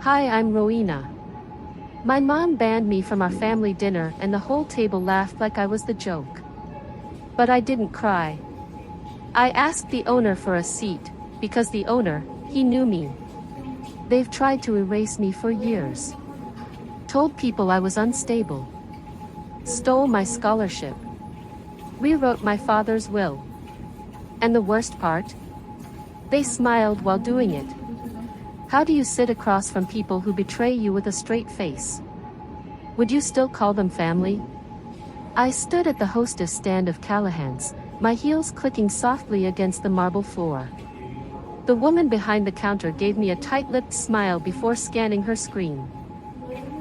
Hi, I'm Rowena. My mom banned me from our family dinner and the whole table laughed like I was the joke. But I didn't cry. I asked the owner for a seat, because the owner, he knew me. They've tried to erase me for years. Told people I was unstable. Stole my scholarship. Rewrote my father's will. And the worst part? They smiled while doing it. How do you sit across from people who betray you with a straight face? Would you still call them family? I stood at the hostess stand of Callahan's, my heels clicking softly against the marble floor. The woman behind the counter gave me a tight-lipped smile before scanning her screen.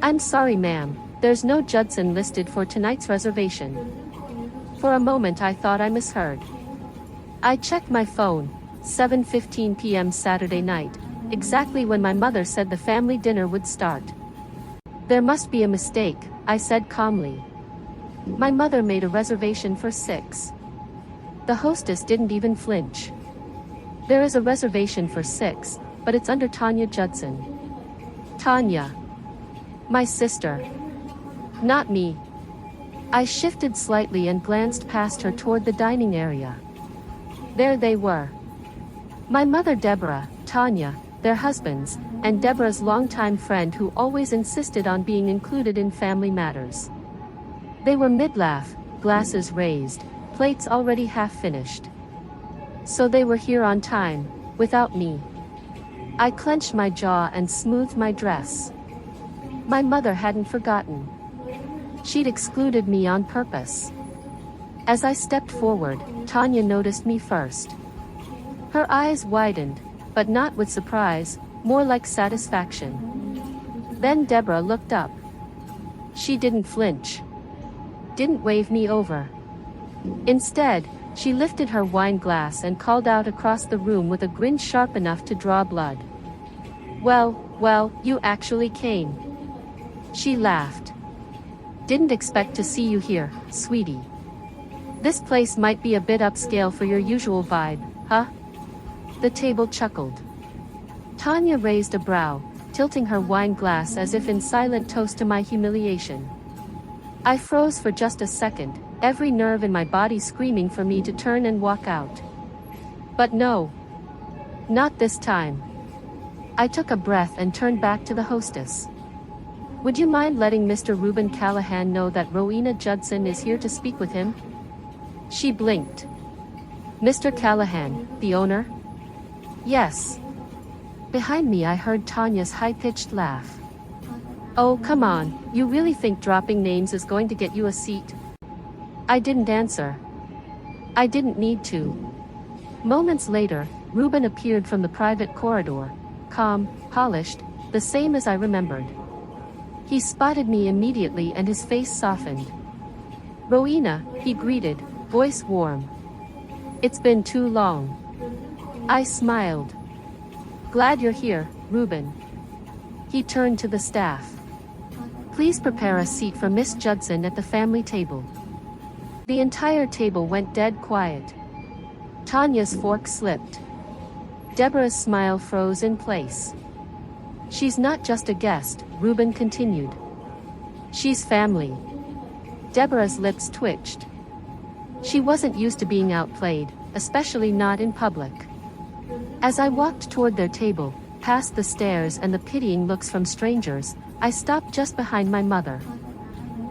I'm sorry, ma'am, there's no Judson listed for tonight's reservation. For a moment I thought I misheard. I checked my phone, 7:15 p.m. Saturday night, exactly when my mother said the family dinner would start. There must be a mistake, I said calmly. My mother made a reservation for 6. The hostess didn't even flinch. There is a reservation for 6, but it's under Tanya Judson. Tanya. My sister. Not me. I shifted slightly and glanced past her toward the dining area. There they were. My mother Deborah, Tanya, their husbands, and Deborah's longtime friend who always insisted on being included in family matters. They were mid-laugh, glasses raised, plates already half finished. So they were here on time, without me. I clenched my jaw and smoothed my dress. My mother hadn't forgotten. She'd excluded me on purpose. As I stepped forward, Tanya noticed me first. Her eyes widened, but not with surprise, more like satisfaction. Then Deborah looked up. She didn't flinch. Didn't wave me over. Instead, she lifted her wine glass and called out across the room with a grin sharp enough to draw blood. Well, you actually came. She laughed. Didn't expect to see you here, sweetie. This place might be a bit upscale for your usual vibe, huh? The table chuckled. Tanya raised a brow, tilting her wine glass as if in silent toast to my humiliation. I froze for just a second, every nerve in my body screaming for me to turn and walk out. But no. Not this time. I took a breath and turned back to the hostess. Would you mind letting Mr. Reuben Callahan know that Rowena Judson is here to speak with him? She blinked. Mr. Callahan, the owner? Yes. Behind me I heard Tanya's high-pitched laugh. Oh, come on, you really think dropping names is going to get you a seat? I didn't answer. I didn't need to. Moments later, Reuben appeared from the private corridor, calm, polished, the same as I remembered. He spotted me immediately and his face softened. Rowena, he greeted, voice warm. It's been too long. I smiled. Glad you're here, Reuben. He turned to the staff. Please prepare a seat for Miss Judson at the family table. The entire table went dead quiet. Tanya's fork slipped. Deborah's smile froze in place. She's not just a guest, Reuben continued. She's family. Deborah's lips twitched. She wasn't used to being outplayed, especially not in public. As I walked toward their table, past the stares and the pitying looks from strangers, I stopped just behind my mother.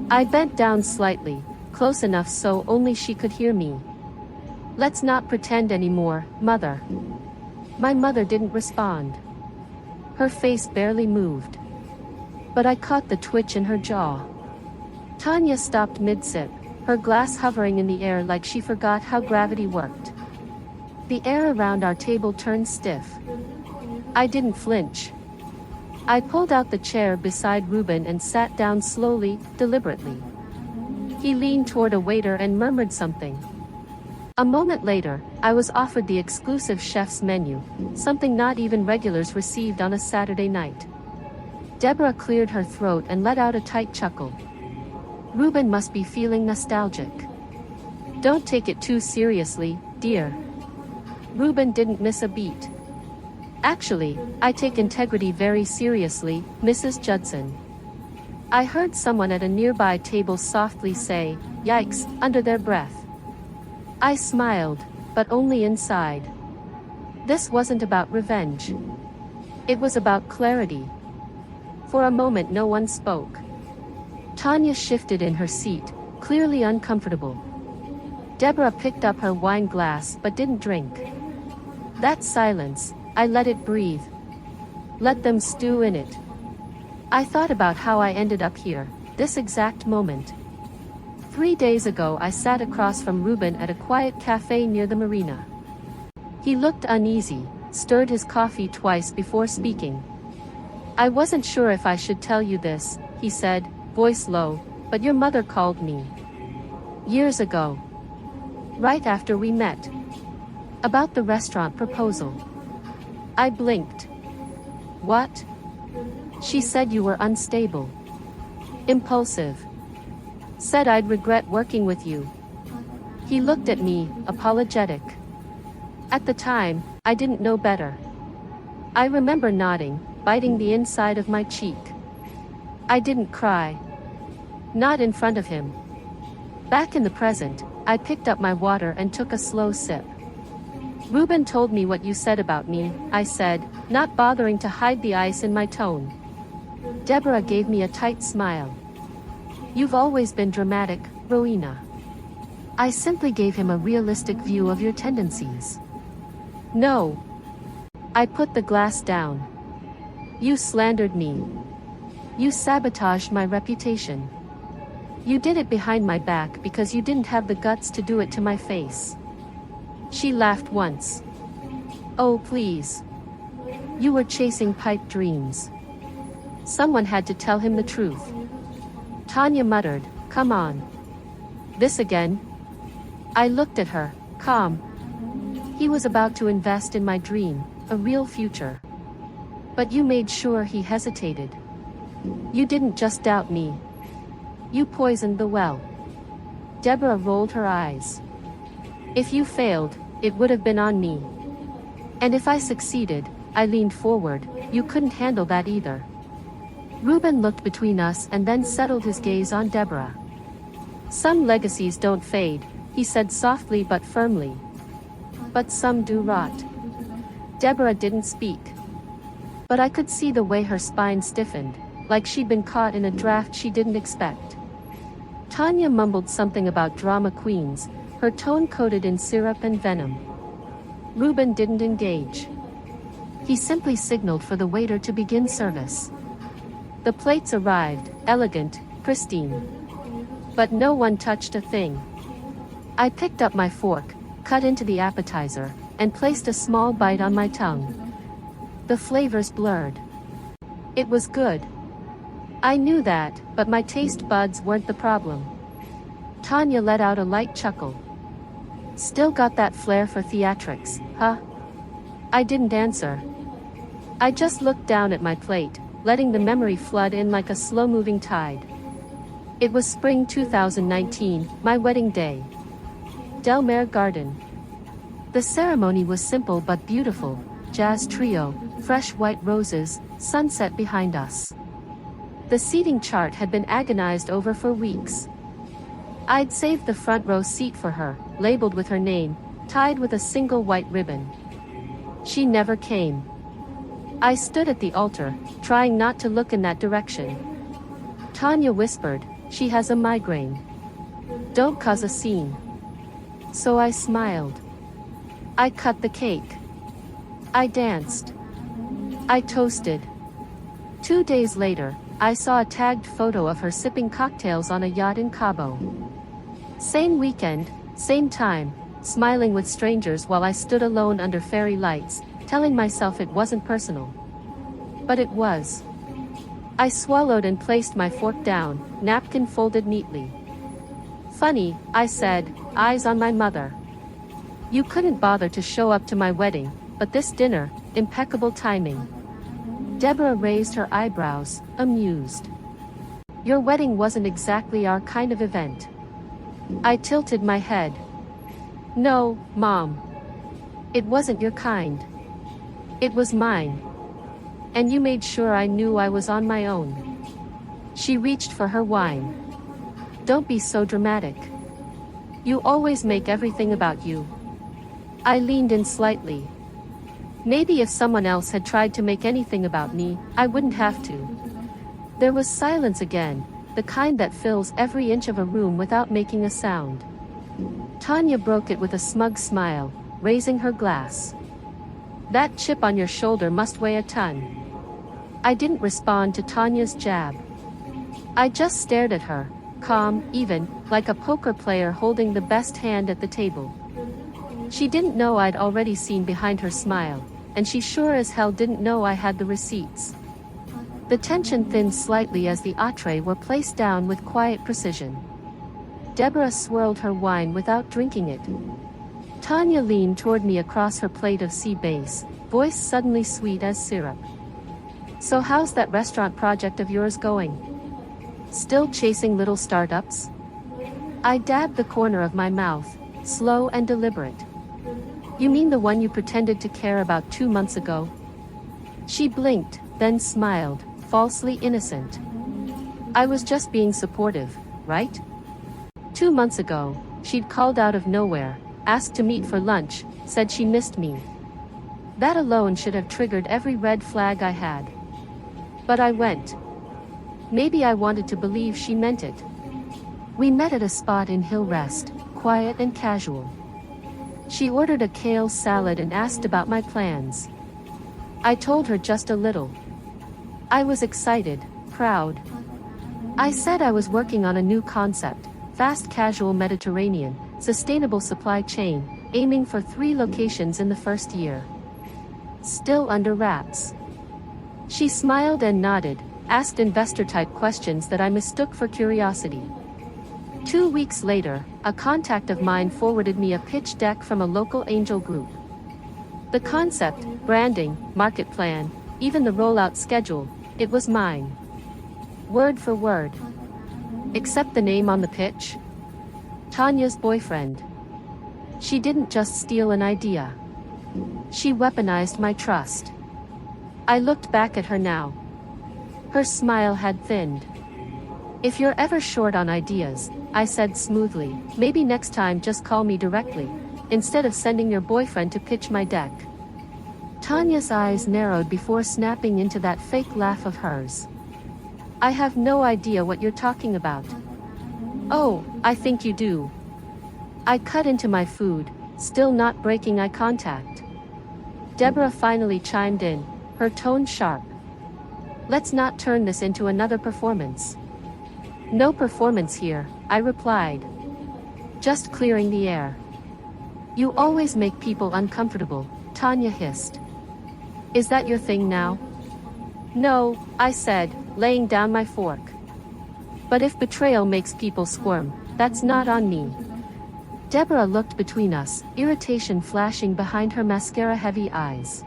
I bent down slightly, close enough so only she could hear me. Let's not pretend anymore, Mother. My mother didn't respond. Her face barely moved. But I caught the twitch in her jaw. Tanya stopped mid-sip, her glass hovering in the air like she forgot how gravity worked. The air around our table turned stiff. I didn't flinch. I pulled out the chair beside Reuben and sat down slowly, deliberately. He leaned toward a waiter and murmured something. A moment later, I was offered the exclusive chef's menu, something not even regulars received on a Saturday night. Deborah cleared her throat and let out a tight chuckle. Reuben must be feeling nostalgic. Don't take it too seriously, dear. Reuben didn't miss a beat. Actually, I take integrity very seriously, Mrs. Judson. I heard someone at a nearby table softly say, "Yikes," under their breath. I smiled, but only inside. This wasn't about revenge. It was about clarity. For a moment no one spoke. Tanya shifted in her seat, clearly uncomfortable. Deborah picked up her wine glass but didn't drink. That silence, I let it breathe. Let them stew in it. I thought about how I ended up here, this exact moment. 3 days ago I sat across from Ruben at a quiet cafe near the marina. He looked uneasy, stirred his coffee twice before speaking. "I wasn't sure if I should tell you this," he said, voice low, "but your mother called me. Years ago. Right after we met. About the restaurant proposal." I blinked. "What?" "She said you were unstable. Impulsive. Said I'd regret working with you." He looked at me, apologetic. At the time, I didn't know better. I remember nodding, biting the inside of my cheek. I didn't cry. Not in front of him. Back in the present, I picked up my water and took a slow sip. "Ruben told me what you said about me," I said, not bothering to hide the ice in my tone. Deborah gave me a tight smile. "You've always been dramatic, Rowena." I simply gave him a realistic view of your tendencies. "No." I put the glass down. "You slandered me. You sabotaged my reputation. You did it behind my back because you didn't have the guts to do it to my face." She laughed once. "Oh please. You were chasing pipe dreams." Someone had to tell him the truth. Tanya muttered, "Come on. This again?" I looked at her, calm. He was about to invest in my dream, a real future. But you made sure he hesitated. You didn't just doubt me. You poisoned the well. Deborah rolled her eyes. "If you failed, it would have been on me. And if I succeeded," I leaned forward, "you couldn't handle that either." Ruben looked between us and then settled his gaze on Deborah. "Some legacies don't fade," he said softly but firmly. "But some do rot." Deborah didn't speak. But I could see the way her spine stiffened, like she'd been caught in a draft she didn't expect. Tanya mumbled something about drama queens, her tone coated in syrup and venom. Ruben didn't engage. He simply signaled for the waiter to begin service. The plates arrived, elegant, pristine. But no one touched a thing. I picked up my fork, cut into the appetizer, and placed a small bite on my tongue. The flavors blurred. It was good. I knew that, but my taste buds weren't the problem. Tanya let out a light chuckle. "Still got that flair for theatrics, huh?" I didn't answer. I just looked down at my plate, letting the memory flood in like a slow-moving tide. It was spring 2019, my wedding day. Del Mar Garden. The ceremony was simple but beautiful, jazz trio, fresh white roses, sunset behind us. The seating chart had been agonized over for weeks. I'd saved the front row seat for her, labeled with her name, tied with a single white ribbon. She never came. I stood at the altar, trying not to look in that direction. Tanya whispered, "She has a migraine. Don't cause a scene." So I smiled. I cut the cake. I danced. I toasted. 2 days later, I saw a tagged photo of her sipping cocktails on a yacht in Cabo. Same weekend, same time, smiling with strangers while I stood alone under fairy lights, telling myself it wasn't personal. But it was. I swallowed and placed my fork down, napkin folded neatly. "Funny," I said, eyes on my mother. "You couldn't bother to show up to my wedding, but this dinner, impeccable timing." Deborah raised her eyebrows, amused. "Your wedding wasn't exactly our kind of event." I tilted my head. "No, Mom. It wasn't your kind. It was mine. And you made sure I knew I was on my own. She reached for her wine. Don't be so dramatic. You always make everything about you. I leaned in slightly. Maybe if someone else had tried to make anything about me, I wouldn't have to. There was silence again, the kind that fills every inch of a room without making a sound. Tanya broke it with a smug smile, raising her glass. That chip on your shoulder must weigh a ton. I didn't respond to Tanya's jab. I just stared at her, calm, even, like a poker player holding the best hand at the table. She didn't know I'd already seen behind her smile, and she sure as hell didn't know I had the receipts. The tension thinned slightly as the entrees were placed down with quiet precision. Deborah swirled her wine without drinking it. Tanya leaned toward me across her plate of sea bass, voice suddenly sweet as syrup. So how's that restaurant project of yours going? Still chasing little startups? I dabbed the corner of my mouth, slow and deliberate. You mean the one you pretended to care about 2 months ago? She blinked, then smiled, falsely innocent. I was just being supportive, right? 2 months ago, she'd called out of nowhere, asked to meet for lunch, said she missed me. That alone should have triggered every red flag I had. But I went. Maybe I wanted to believe she meant it. We met at a spot in Hill Rest, quiet and casual. She ordered a kale salad and asked about my plans. I told her just a little. I was excited, proud. I said I was working on a new concept, fast casual Mediterranean, sustainable supply chain, aiming for 3 locations in the first year. Still under wraps. She smiled and nodded, asked investor-type questions that I mistook for curiosity. 2 weeks later, a contact of mine forwarded me a pitch deck from a local angel group. The concept, branding, market plan, even the rollout schedule, it was mine. Word for word. Except the name on the pitch? Tanya's boyfriend. She didn't just steal an idea. She weaponized my trust. I looked back at her now. Her smile had thinned. If you're ever short on ideas, I said smoothly, maybe next time just call me directly, instead of sending your boyfriend to pitch my deck. Tanya's eyes narrowed before snapping into that fake laugh of hers. I have no idea what you're talking about. Oh, I think you do. I cut into my food, still not breaking eye contact. Deborah finally chimed in, her tone sharp. Let's not turn this into another performance. No performance here, I replied. Just clearing the air. You always make people uncomfortable, Tanya hissed. Is that your thing now? No, I said, laying down my fork. But if betrayal makes people squirm, that's not on me. Deborah looked between us, irritation flashing behind her mascara-heavy eyes.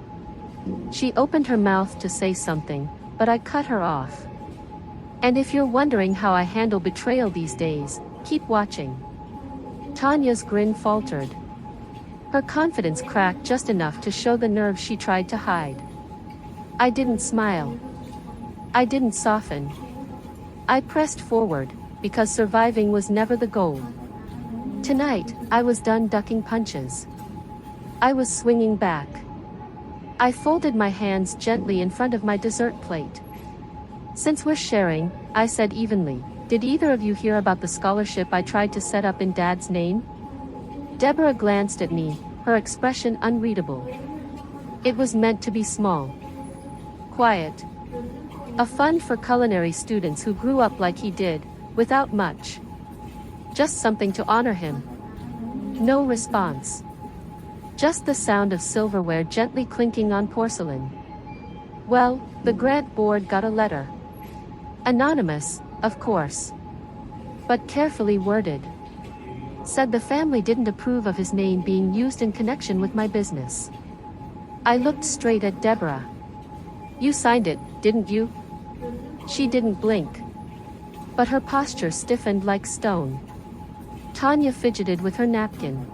She opened her mouth to say something, but I cut her off. And if you're wondering how I handle betrayal these days, keep watching. Tanya's grin faltered. Her confidence cracked just enough to show the nerve she tried to hide. I didn't smile. I didn't soften. I pressed forward, because surviving was never the goal. Tonight, I was done ducking punches. I was swinging back. I folded my hands gently in front of my dessert plate. Since we're sharing, I said evenly, did either of you hear about the scholarship I tried to set up in Dad's name? Deborah glanced at me, her expression unreadable. It was meant to be small. Quiet. A fund for culinary students who grew up like he did, without much. Just something to honor him. No response. Just the sound of silverware gently clinking on porcelain. Well, the grant board got a letter. Anonymous, of course. But carefully worded. Said the family didn't approve of his name being used in connection with my business. I looked straight at Deborah. You signed it, didn't you? She didn't blink. But her posture stiffened like stone. Tanya fidgeted with her napkin.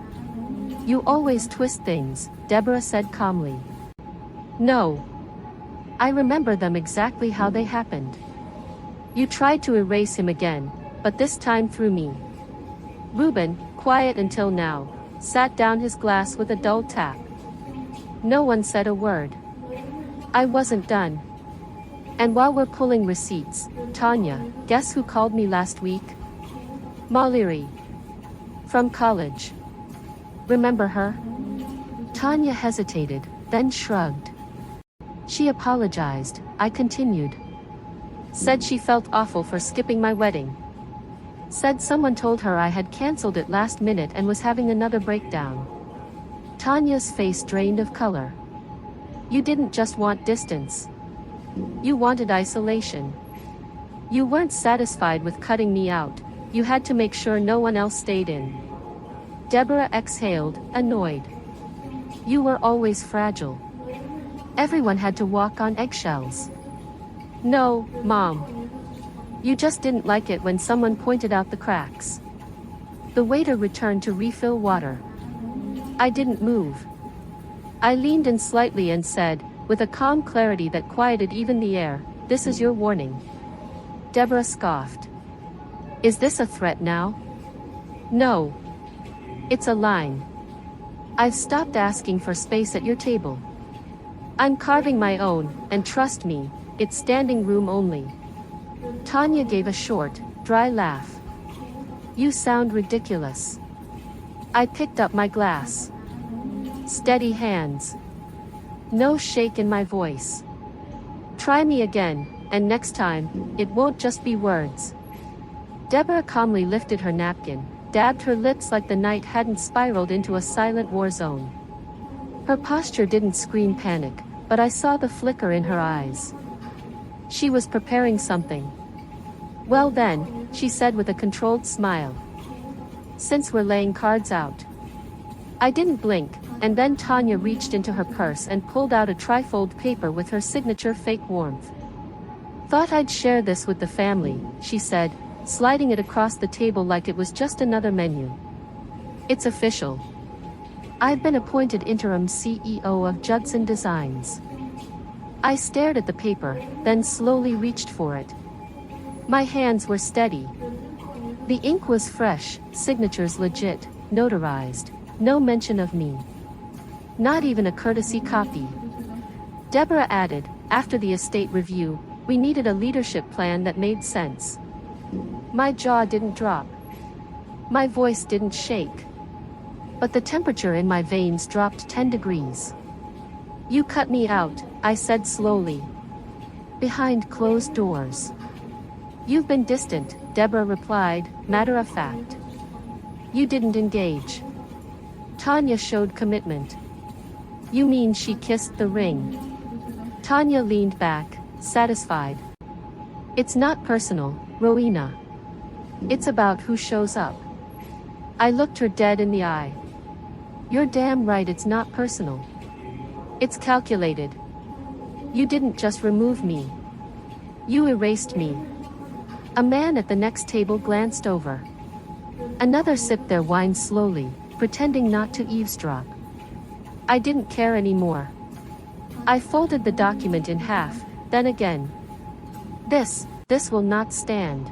You always twist things, Deborah said calmly. No. I remember them exactly how they happened. You tried to erase him again, but this time through me. Reuben, quiet until now, sat down his glass with a dull tap. No one said a word. I wasn't done. And while we're pulling receipts, Tanya, guess who called me last week? Mallory. From college. Remember her? Tanya hesitated, then shrugged. She apologized, I continued. Said she felt awful for skipping my wedding. Said someone told her I had cancelled it last minute and was having another breakdown. Tanya's face drained of color. You didn't just want distance. You wanted isolation. You weren't satisfied with cutting me out, you had to make sure no one else stayed in. Deborah exhaled, annoyed. You were always fragile. Everyone had to walk on eggshells. No, Mom. You just didn't like it when someone pointed out the cracks. The waiter returned to refill water. I didn't move. I leaned in slightly and said, with a calm clarity that quieted even the air, this is your warning. Deborah scoffed. Is this a threat now? No. It's a line. I've stopped asking for space at your table. I'm carving my own, and trust me, it's standing room only. Tanya gave a short, dry laugh. You sound ridiculous. I picked up my glass. Steady hands. No shake in my voice. Try me again, and next time, it won't just be words. Deborah calmly lifted her napkin, dabbed her lips like the night hadn't spiraled into a silent war zone. Her posture didn't scream panic, but I saw the flicker in her eyes. She was preparing something. Well then, she said with a controlled smile. Since we're laying cards out. I didn't blink, and then Tanya reached into her purse and pulled out a trifold paper with her signature fake warmth. Thought I'd share this with the family, she said, sliding it across the table like it was just another menu. It's official. I've been appointed interim CEO of Judson Designs. I stared at the paper, then slowly reached for it. My hands were steady. The ink was fresh, signatures legit, notarized, no mention of me. Not even a courtesy copy. Deborah added, after the estate review, we needed a leadership plan that made sense. My jaw didn't drop. My voice didn't shake. But the temperature in my veins dropped 10 degrees. You cut me out, I said slowly. Behind closed doors. You've been distant, Deborah replied, matter of fact. You didn't engage. Tanya showed commitment. You mean she kissed the ring? Tanya leaned back, satisfied. It's not personal, Rowena. It's about who shows up. I looked her dead in the eye. You're damn right it's not personal. It's calculated. You didn't just remove me. You erased me. A man at the next table glanced over. Another sipped their wine slowly, pretending not to eavesdrop. I didn't care anymore. I folded the document in half, then again. This will not stand.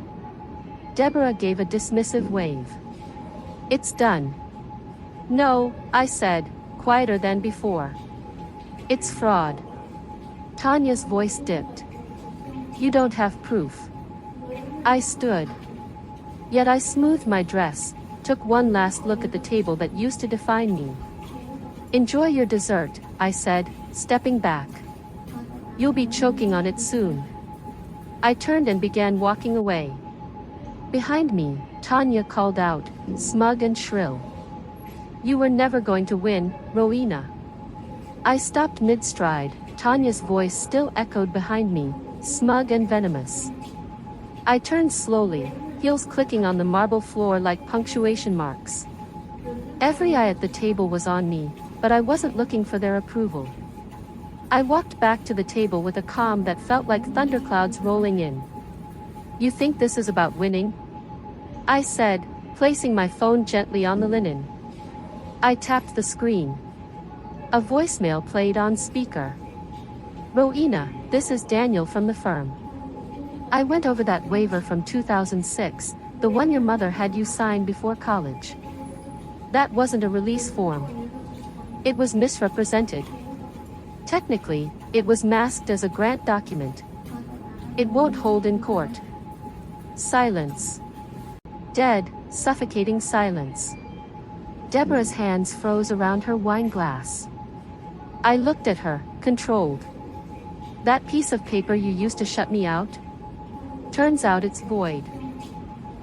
Deborah gave a dismissive wave. It's done. No, I said, quieter than before. It's fraud. Tanya's voice dipped. You don't have proof. I stood. Yet I smoothed my dress, took one last look at the table that used to define me. Enjoy your dessert, I said, stepping back. You'll be choking on it soon. I turned and began walking away. Behind me, Tanya called out, smug and shrill. You were never going to win, Rowena. I stopped mid-stride, Tanya's voice still echoed behind me, smug and venomous. I turned slowly, heels clicking on the marble floor like punctuation marks. Every eye at the table was on me, but I wasn't looking for their approval. I walked back to the table with a calm that felt like thunderclouds rolling in. You think this is about winning? I said, placing my phone gently on the linen. I tapped the screen. A voicemail played on speaker. Rowena, this is Daniel from the firm. I went over that waiver from 2006, the one your mother had you sign before college. That wasn't a release form. It was misrepresented. Technically, it was masked as a grant document. It won't hold in court. Silence. Dead, suffocating silence. Deborah's hands froze around her wine glass. I looked at her, controlled. That piece of paper you used to shut me out? Turns out it's void.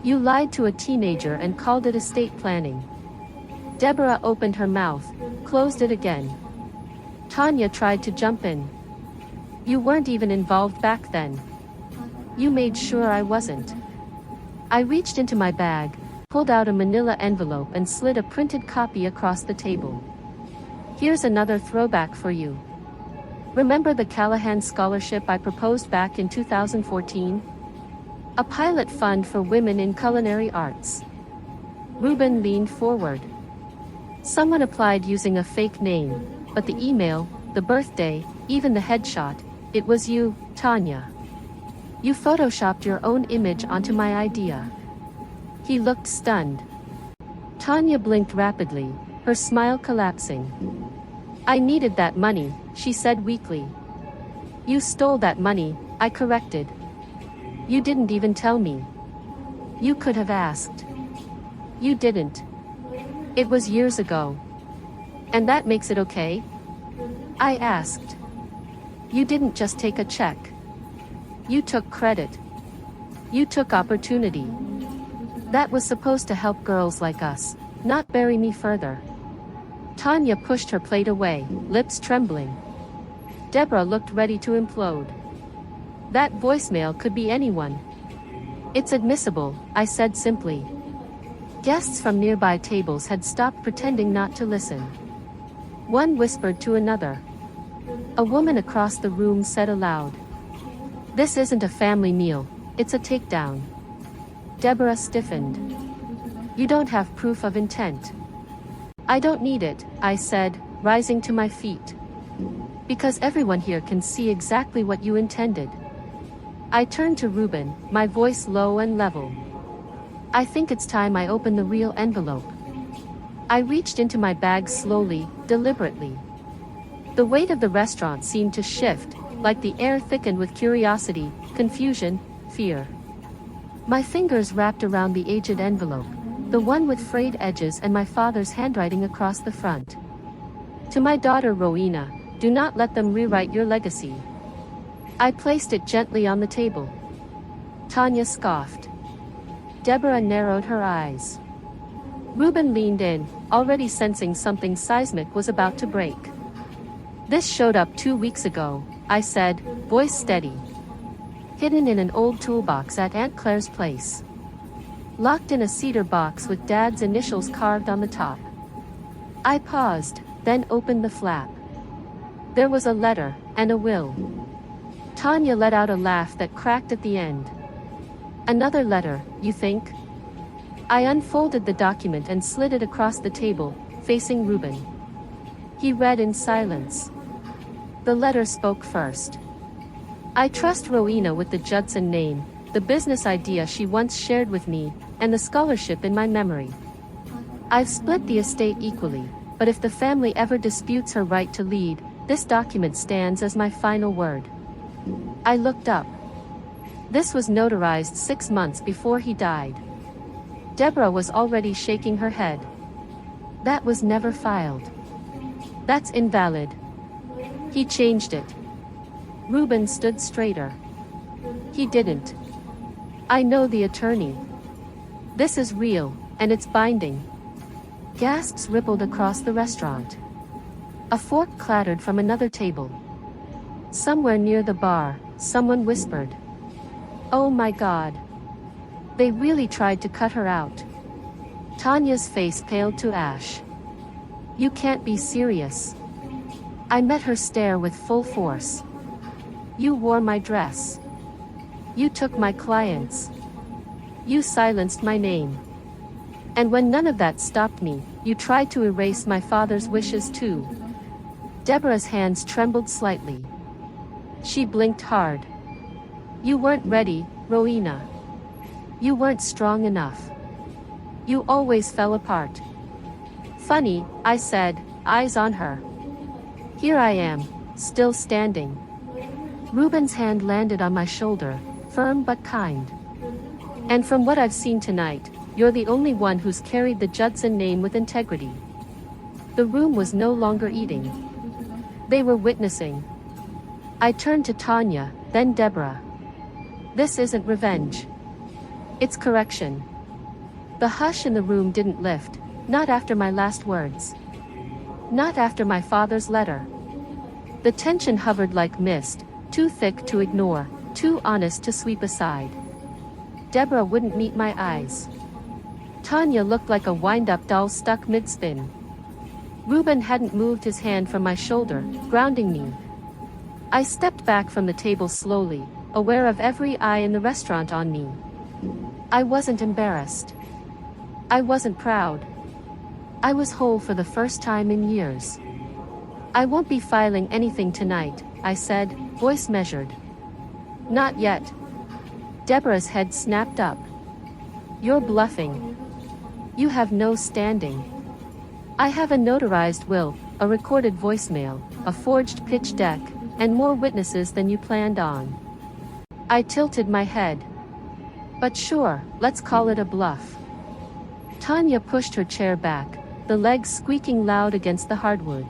You lied to a teenager and called it estate planning. Deborah opened her mouth, closed it again. Tanya tried to jump in. You weren't even involved back then. You made sure I wasn't. I reached into my bag, pulled out a manila envelope and slid a printed copy across the table. Here's another throwback for you. Remember the Callahan scholarship I proposed back in 2014? A pilot fund for women in culinary arts. Ruben leaned forward. Someone applied using a fake name, but the email, the birthday, even the headshot, it was you, Tanya. You photoshopped your own image onto my idea. He looked stunned. Tanya blinked rapidly, her smile collapsing. I needed that money, she said weakly. You stole that money, I corrected. You didn't even tell me. You could have asked. You didn't. It was years ago. And that makes it okay? I asked. You didn't just take a check. You took credit. You took opportunity. That was supposed to help girls like us, not bury me further. Tanya pushed her plate away, lips trembling. Deborah looked ready to implode. That voicemail could be anyone. It's admissible, I said simply. Guests from nearby tables had stopped pretending not to listen. One whispered to another. A woman across the room said aloud. This isn't a family meal, it's a takedown. Deborah stiffened. You don't have proof of intent. I don't need it, I said, rising to my feet. Because everyone here can see exactly what you intended. I turned to Ruben, my voice low and level. I think it's time I open the real envelope. I reached into my bag slowly, deliberately. The weight of the restaurant seemed to shift, like the air thickened with curiosity, confusion, fear. My fingers wrapped around the aged envelope, the one with frayed edges and my father's handwriting across the front. To my daughter Rowena, do not let them rewrite your legacy. I placed it gently on the table. Tanya scoffed. Deborah narrowed her eyes. Ruben leaned in, already sensing something seismic was about to break. This showed up 2 weeks ago, I said, voice steady. Hidden in an old toolbox at Aunt Claire's place. Locked in a cedar box with Dad's initials carved on the top. I paused, then opened the flap. There was a letter, and a will. Tanya let out a laugh that cracked at the end. Another letter, you think? I unfolded the document and slid it across the table, facing Ruben. He read in silence. The letter spoke first. I trust Rowena with the Judson name, the business idea she once shared with me, and the scholarship in my memory. I've split the estate equally, but if the family ever disputes her right to lead, this document stands as my final word. I looked up. This was notarized 6 months before he died. Deborah was already shaking her head. That was never filed. That's invalid. He changed it. Ruben stood straighter. He didn't. I know the attorney. This is real, and it's binding. Gasps rippled across the restaurant. A fork clattered from another table. Somewhere near the bar, someone whispered. Oh my God. They really tried to cut her out. Tanya's face paled to ash. You can't be serious. I met her stare with full force. You wore my dress. You took my clients. You silenced my name. And when none of that stopped me, you tried to erase my father's wishes too. Deborah's hands trembled slightly. She blinked hard. You weren't ready, Rowena. You weren't strong enough. You always fell apart. Funny, I said, eyes on her. Here I am, still standing. Ruben's hand landed on my shoulder, firm but kind. And from what I've seen tonight, you're the only one who's carried the Judson name with integrity. The room was no longer eating. They were witnessing. I turned to Tanya, then Deborah. This isn't revenge. It's correction. The hush in the room didn't lift, not after my last words. Not after my father's letter. The tension hovered like mist, too thick to ignore, too honest to sweep aside. Deborah wouldn't meet my eyes. Tanya looked like a wind-up doll stuck mid-spin. Ruben hadn't moved his hand from my shoulder, grounding me. I stepped back from the table slowly, aware of every eye in the restaurant on me. I wasn't embarrassed. I wasn't proud. I was whole for the first time in years. I won't be filing anything tonight, I said, voice measured. Not yet. Deborah's head snapped up. You're bluffing. You have no standing. I have a notarized will, a recorded voicemail, a forged pitch deck, and more witnesses than you planned on. I tilted my head. But sure, let's call it a bluff. Tanya pushed her chair back, the legs squeaking loud against the hardwood.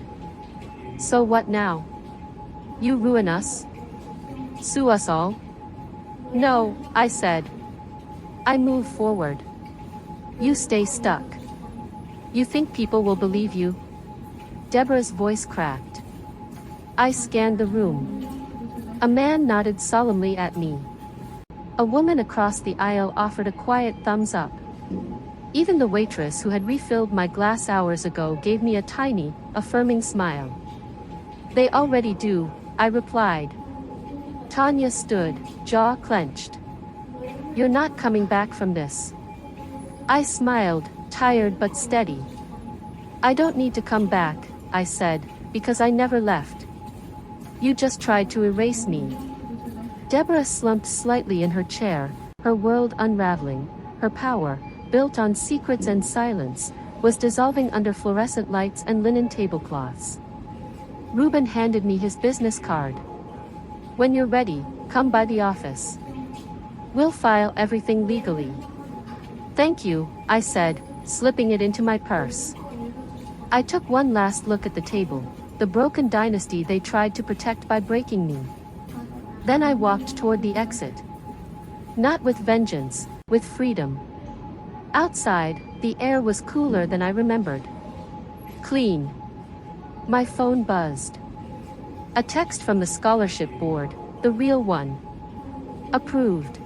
So what now? You ruin us? Sue us all? No, I said. I move forward. You stay stuck. You think people will believe you? Deborah's voice cracked. I scanned the room. A man nodded solemnly at me. A woman across the aisle offered a quiet thumbs up. Even the waitress who had refilled my glass hours ago gave me a tiny, affirming smile. They already do, I replied. Tanya stood, jaw clenched. You're not coming back from this. I smiled, tired but steady. I don't need to come back, I said, because I never left. You just tried to erase me. Deborah slumped slightly in her chair, her world unraveling, her power, built on secrets and silence, was dissolving under fluorescent lights and linen tablecloths. Ruben handed me his business card. When you're ready, come by the office. We'll file everything legally. Thank you, I said, slipping it into my purse. I took one last look at the table, the broken dynasty they tried to protect by breaking me. Then I walked toward the exit. Not with vengeance, with freedom. Outside, the air was cooler than I remembered. Clean. My phone buzzed. A text from the scholarship board, the real one. Approved.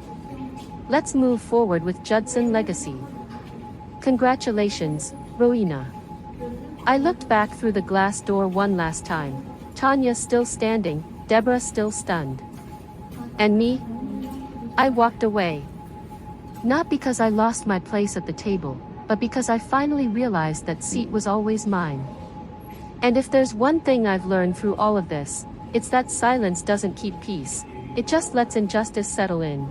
Let's move forward with Judson legacy. Congratulations, Rowena. I looked back through the glass door one last time. Tanya still standing, Deborah still stunned. And me? I walked away. Not because I lost my place at the table, but because I finally realized that seat was always mine. And if there's one thing I've learned through all of this, it's that silence doesn't keep peace, it just lets injustice settle in.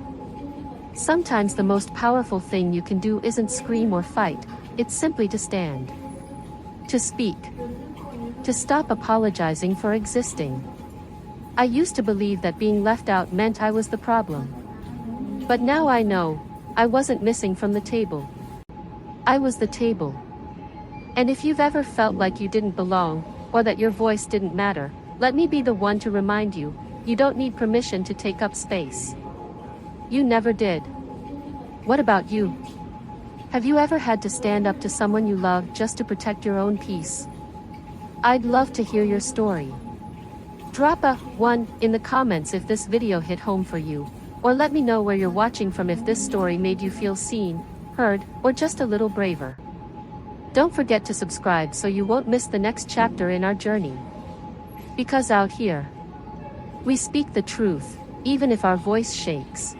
Sometimes the most powerful thing you can do isn't scream or fight, it's simply to stand. To speak. To stop apologizing for existing. I used to believe that being left out meant I was the problem. But now I know, I wasn't missing from the table. I was the table. And if you've ever felt like you didn't belong, or that your voice didn't matter, let me be the one to remind you, you don't need permission to take up space. You never did. What about you? Have you ever had to stand up to someone you love just to protect your own peace? I'd love to hear your story. Drop a 1 in the comments if this video hit home for you, or let me know where you're watching from if this story made you feel seen, heard, or just a little braver. Don't forget to subscribe so you won't miss the next chapter in our journey. Because out here, we speak the truth, even if our voice shakes.